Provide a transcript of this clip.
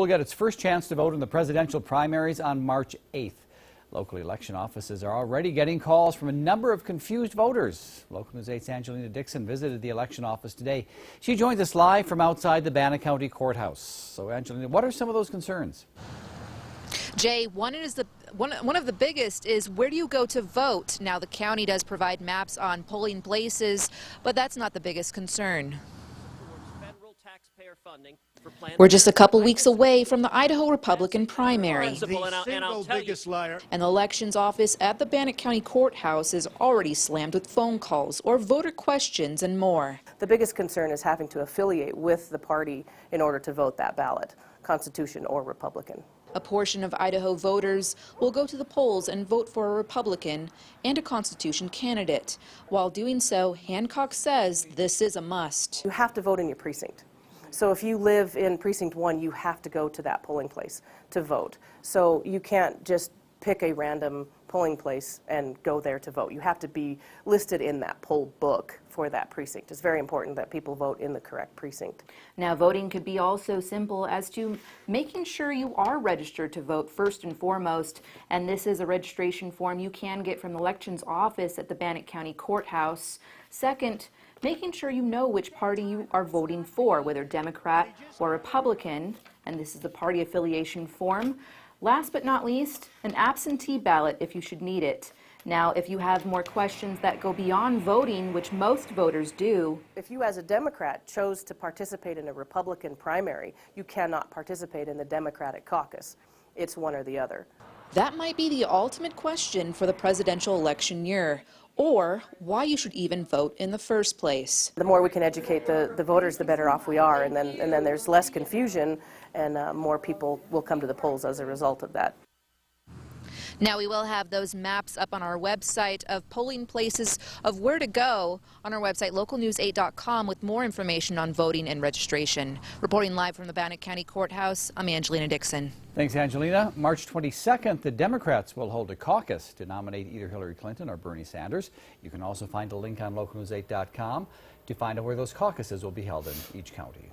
Will get its first chance to vote in the presidential primaries on March 8th. Local election offices are already getting calls from a number of confused voters. Local News 8's Angelina Dixon visited the election office today. She joins us live from outside the Bannock County Courthouse. So, Angelina, what are some of those concerns? Jay, one of the biggest is where do you go to vote? Now, the county does provide maps on polling places, but that's not the biggest concern. We're just a couple weeks away from the Idaho Republican primary. And the elections office at the Bannock County Courthouse is already slammed with phone calls or voter questions and more. The biggest concern is having to affiliate with the party in order to vote that ballot, Constitution or Republican. A portion of Idaho voters will go to the polls and vote for a Republican and a Constitution candidate. While doing so, Hancock says this is a must. You have to vote in your precinct. So if you live in Precinct 1, you have to go to that polling place to vote. So you can't just pick a random polling place and go there to vote. You have to be listed in that poll book for that precinct. It's very important that people vote in the correct precinct. Now, voting could be also simple as to making sure you are registered to vote first and foremost. And this is a registration form you can get from the elections office at the Bannock County Courthouse. Second, making sure you know which party you are voting for, whether Democrat or Republican, and this is the party affiliation form. Last but not least, an absentee ballot if you should need it. Now, if you have more questions that go beyond voting, which most voters do. If you as a Democrat chose to participate in a Republican primary, you cannot participate in the Democratic caucus. It's one or the other. That might be the ultimate question for the presidential election year, or why you should even vote in the first place. The more we can educate the voters, the better off we are, and then there's less confusion, and more people will come to the polls as a result of that. Now, we will have those maps up on our website of polling places of where to go on our website, localnews8.com, with more information on voting and registration. Reporting live from the Bannock County Courthouse, I'm Angelina Dixon. Thanks, Angelina. March 22nd, the Democrats will hold a caucus to nominate either Hillary Clinton or Bernie Sanders. You can also find a link on localnews8.com to find out where those caucuses will be held in each county.